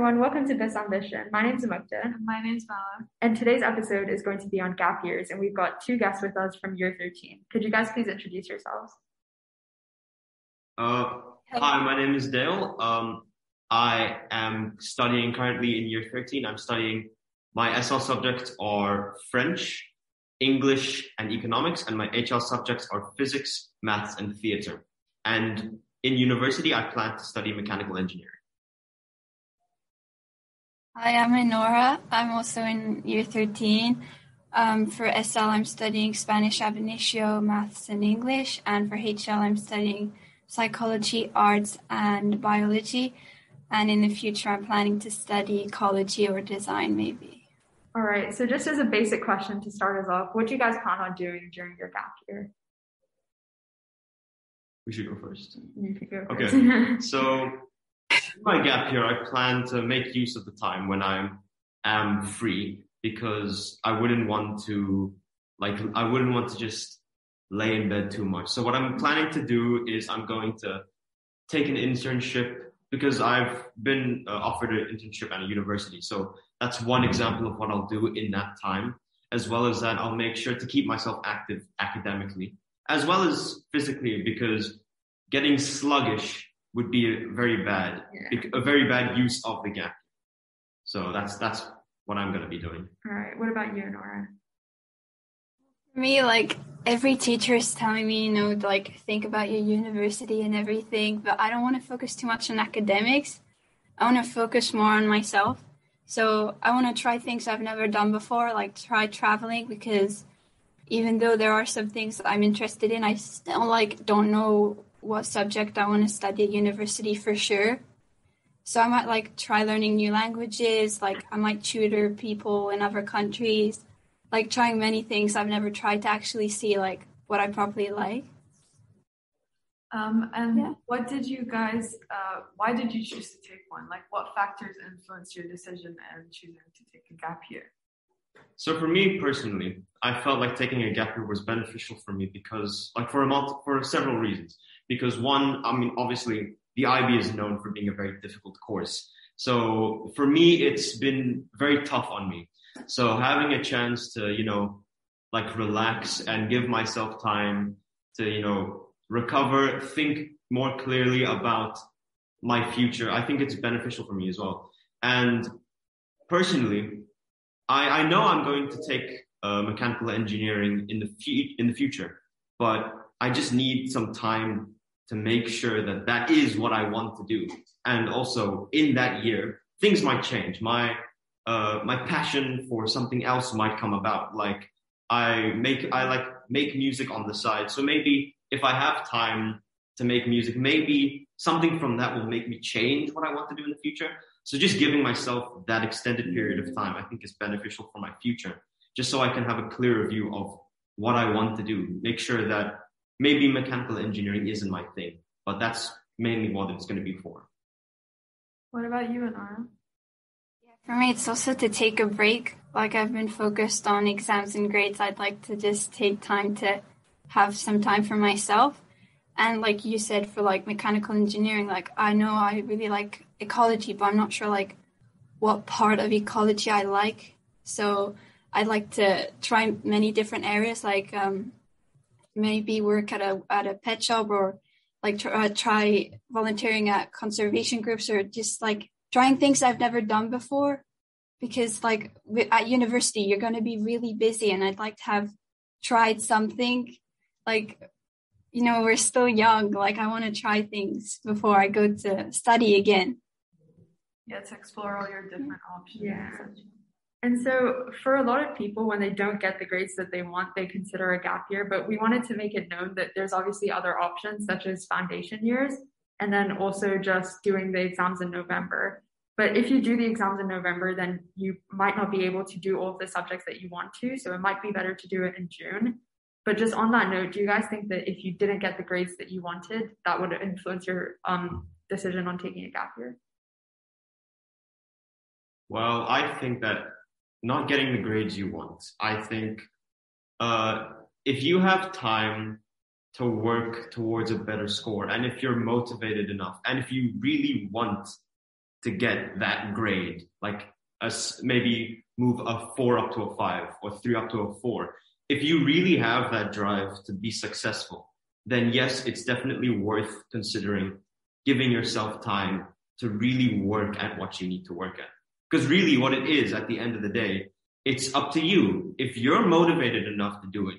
everyone, welcome to BISambition. My name's Amukta, My name's Mala. and today's episode is going to be on gap years, and we've got two guests with us from year 13. Could you guys please introduce yourselves? Hi, my name is Dale. I am studying currently in year 13. I'm studying, my SL subjects are French, English, and economics, and my HL subjects are physics, maths, and theater. And in university, I plan to study mechanical engineering. Hi, I'm Enora. I'm also in year 13. For SL, I'm studying Spanish ab initio, maths, and English. And for HL, I'm studying psychology, arts, and biology. And in the future, I'm planning to study ecology or design, maybe. All right, so just as a basic question to start us off, what do you guys plan on doing during your gap year? We should go first. You could go first. Okay, so in my gap year, I plan to make use of the time when I am free, because I wouldn't want to just lay in bed too much. So what I'm planning to do is I'm going to take an internship, because I've been offered an internship at a university. So that's one example of what I'll do in that time. As well as that, I'll make sure to keep myself active academically, as well as physically, because getting sluggish would be a very bad use of the gap. So that's what I'm going to be doing. All right. What about you, Nora? For me, every teacher is telling me, think about your university and everything, but I don't want to focus too much on academics. I want to focus more on myself. So I want to try things I've never done before, like try traveling, because even though there are some things that I'm interested in, I still don't know what subject I want to study at university for sure. So I might try learning new languages, I might tutor people in other countries, trying many things I've never tried to actually see what I properly like. What did you guys, why did you choose to take one? What factors influenced your decision in choosing to take a gap year? So for me personally, I felt like taking a gap year was beneficial for me because, for several reasons. Because one, obviously the IB is known for being a very difficult course. So for me, it's been very tough on me. So having a chance to, relax and give myself time to, recover, think more clearly about my future, I think it's beneficial for me as well. And personally, I know I'm going to take mechanical engineering in the future, but I just need some time to make sure that that is what I want to do. And also in that year, things might change. My passion for something else might come about. I make music on the side. So maybe if I have time to make music, maybe something from that will make me change what I want to do in the future. So just giving myself that extended period of time, I think is beneficial for my future, just so I can have a clearer view of what I want to do. Make sure that maybe mechanical engineering isn't my thing, but that's mainly what it's going to be for. What about you, Anara? Yeah, for me, it's also to take a break. I've been focused on exams and grades. I'd like to just take time to have some time for myself. And like you said, for mechanical engineering, I know I really like ecology, but I'm not sure what part of ecology I like. So I'd like to try many different areas, maybe work at a pet shop, or try volunteering at conservation groups, or just trying things I've never done before. Because at university, you're going to be really busy, and I'd like to have tried something. We're still young. I want to try things before I go to study again. Yeah, to explore all your different options. Yeah. And so for a lot of people, when they don't get the grades that they want, they consider a gap year. But we wanted to make it known that there's obviously other options, such as foundation years, and then also just doing the exams in November. But if you do the exams in November, then you might not be able to do all of the subjects that you want to. So it might be better to do it in June. But just on that note, do you guys think that if you didn't get the grades that you wanted, that would influence your decision on taking a gap year? Well, I think that not getting the grades you want, I think if you have time to work towards a better score, and if you're motivated enough, and if you really want to get that grade, like maybe move a 4 up to a 5 or 3 up to a 4. If you really have that drive to be successful, then yes, it's definitely worth considering giving yourself time to really work at what you need to work at. Because really what it is at the end of the day, it's up to you. If you're motivated enough to do it,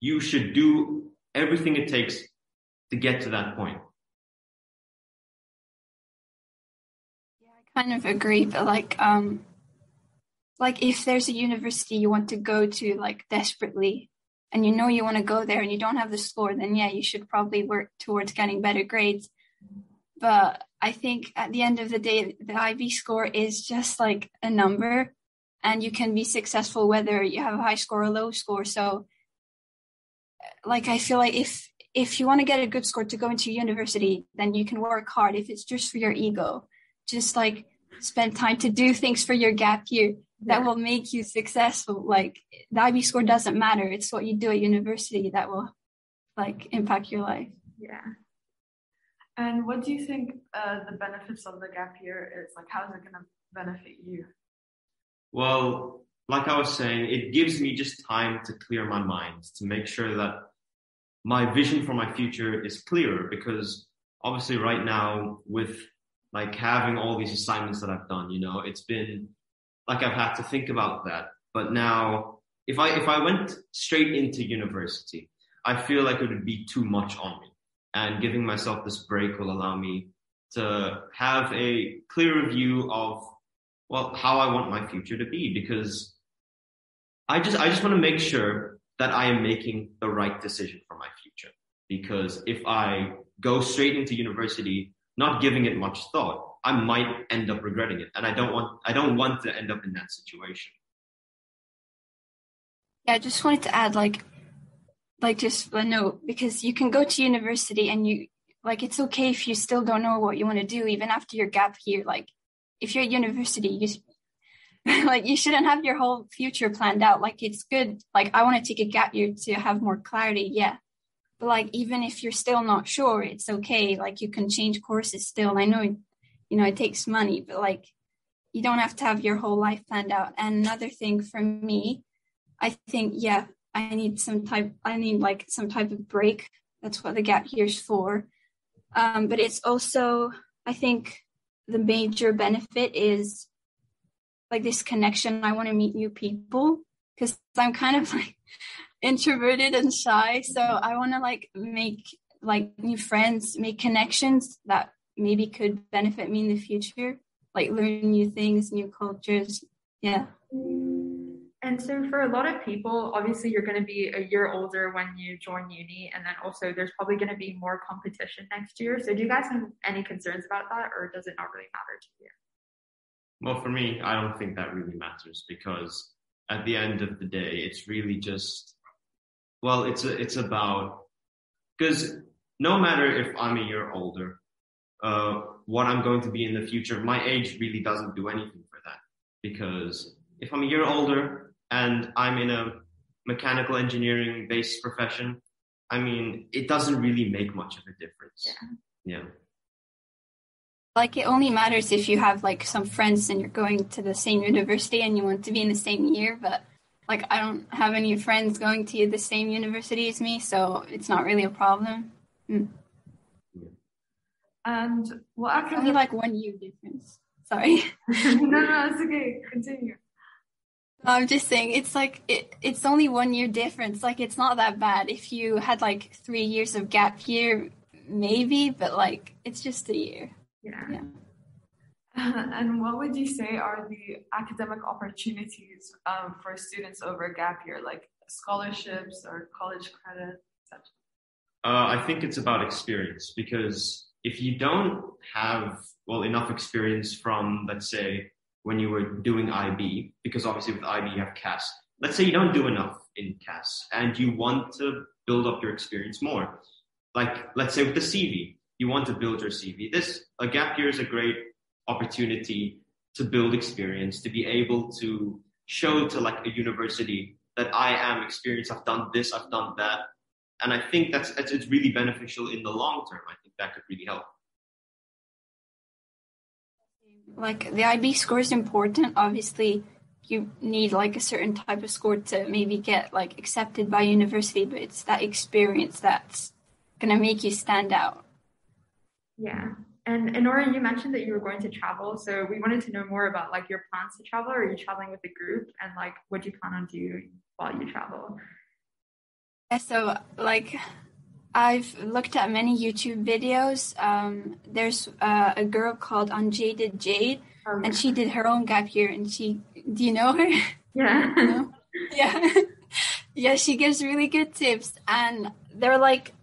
you should do everything it takes to get to that point. Yeah, I kind of agree, but like if there's a university you want to go to like desperately and you know you want to go there and you don't have the score, then yeah, you should probably work towards getting better grades. But I think at the end of the day, the IB score is just like a number, and you can be successful whether you have a high score or low score. So like I feel like if you want to get a good score to go into university, then you can work hard. If it's just for your ego, just like spend time to do things for your gap year that will make you successful. Like the IB score doesn't matter. It's what you do at university that will like impact your life. Yeah. And what do you think the benefits of the gap year is? Like, how is it going to benefit you? Well, like I was saying, it gives me just time to clear my mind, to make sure that my vision for my future is clearer, because obviously right now with like having all these assignments that I've done, it's been like I've had to think about that. But now if I went straight into university, I feel like it would be too much on me. And giving myself this break will allow me to have a clearer view of, well, how I want my future to be, because I just want to make sure that I am making the right decision for my future. Because if I go straight into university, not giving it much thought, I might end up regretting it. And I don't want to end up in that situation. Yeah, I just wanted to add like just a note, because you can go to university and you like, it's okay if you still don't know what you want to do, even after your gap year. Like if you're at university, you shouldn't have your whole future planned out. Like it's good. Like I want to take a gap year to have more clarity. Yeah. But like, even if you're still not sure, it's okay. Like you can change courses still. I know, it takes money, but like, you don't have to have your whole life planned out. And another thing for me, I think, yeah, I need some type of break. That's what the gap year's for. But it's also, I think the major benefit is like this connection. I want to meet new people because I'm kind of like introverted and shy. So I want to like make like new friends, make connections that maybe could benefit me in the future, like learn new things, new cultures. Yeah. And so for a lot of people, obviously you're going to be a year older when you join uni, and then also there's probably going to be more competition next year. So do you guys have any concerns about that, or does it not really matter to you? Well, for me, I don't think that really matters, because at the end of the day, it's really just, well, it's about, because no matter if I'm a year older, what I'm going to be in the future, my age really doesn't do anything for that. Because if I'm a year older and I'm in a mechanical engineering based profession, I mean, it doesn't really make much of a difference. Yeah. Like it only matters if you have like some friends and you're going to the same university and you want to be in the same year. But like I don't have any friends going to the same university as me, so it's not really a problem. And what academic... Only like 1 year difference. Sorry. No, it's okay. Continue. I'm just saying it's only 1 year difference. Like it's not that bad. If you had like 3 years of gap year, maybe, but like it's just a year. Yeah. And what would you say are the academic opportunities for students over a gap year, like scholarships or college credit, etc.? I think it's about experience, because if you don't have, enough experience from, let's say, when you were doing IB, because obviously with IB you have CAS. Let's say you don't do enough in CAS and you want to build up your experience more. Like, let's say with the CV, you want to build your CV. A gap year is a great opportunity to build experience, to be able to show to like a university that I am experienced, I've done this, I've done that. And I think it's really beneficial in the long term. I think that could really help. like the IB score is important. Obviously, you need like a certain type of score to maybe get like accepted by university, but it's that experience that's gonna make you stand out. Yeah. And Nora, you mentioned that you were going to travel, so we wanted to know more about like your plans to travel. Are you traveling with a group, and like what do you plan on doing while you travel? Yeah, so like I've looked at many YouTube videos. There's a girl called Unjaded Jade, Oh, and yeah. she did her own gap year. And do you know her? Yeah. No? Yeah. Yeah, she gives really good tips. And they're like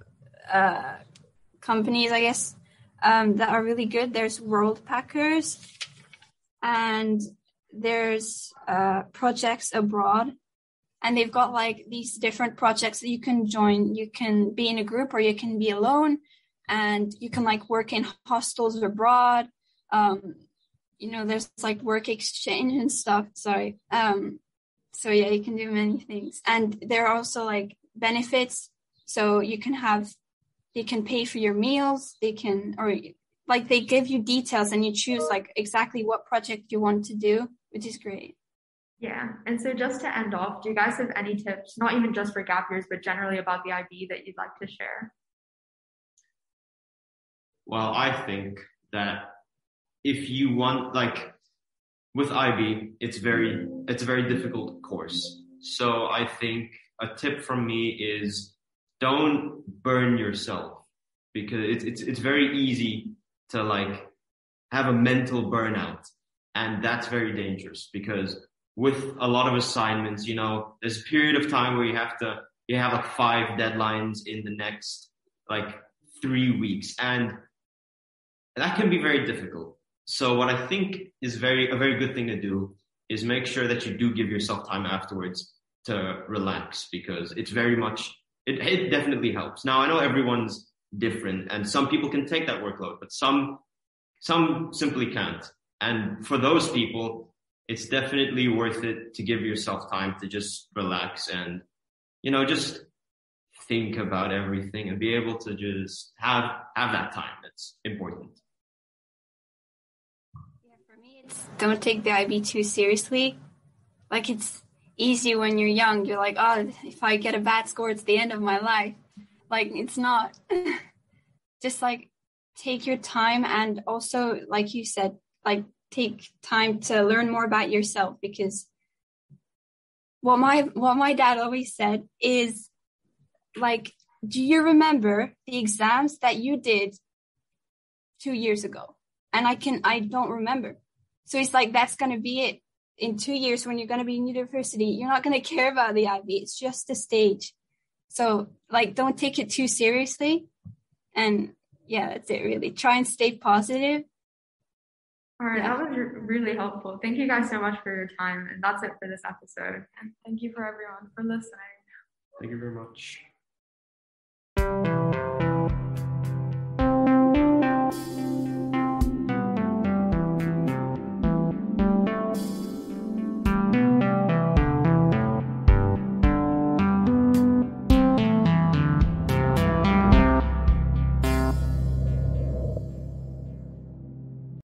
companies, I guess, that are really good. There's World Packers, and there's Projects Abroad. And they've got like these different projects that you can join. You can be in a group or you can be alone, and you can like work in hostels abroad. There's like work exchange and stuff. Sorry. So yeah, you can do many things. And there are also like benefits. So they can pay for your meals. They give you details and you choose like exactly what project you want to do, which is great. Yeah. And so just to end off, do you guys have any tips, not even just for gap years, but generally about the IB that you'd like to share? Well, I think that if you want, like with IB, it's a very difficult course. So I think a tip from me is don't burn yourself, because it's very easy to like have a mental burnout, and that's very dangerous because with a lot of assignments, there's a period of time where you have like 5 deadlines in the next like 3 weeks, and that can be very difficult. So what I think is a very good thing to do is make sure that you do give yourself time afterwards to relax, because it's very much, it definitely helps. Now I know everyone's different and some people can take that workload, but some simply can't. And for those people, it's definitely worth it to give yourself time to just relax and, just think about everything and be able to just have that time. That's important. Yeah, for me, it's don't take the IB too seriously. Like it's easy when you're young. You're like, oh, if I get a bad score, it's the end of my life. Like it's not. Just like take your time, and also, like you said, like take time to learn more about yourself, because what my dad always said is like, do you remember the exams that you did 2 years ago? And I don't remember. So it's like, that's going to be it. In 2 years, when you're going to be in university, you're not going to care about the IB. It's just a stage. So like, don't take it too seriously. And yeah, that's it really. Try and stay positive. All right, that was really helpful. Thank you guys so much for your time. And that's it for this episode. And thank you for everyone for listening. Thank you very much.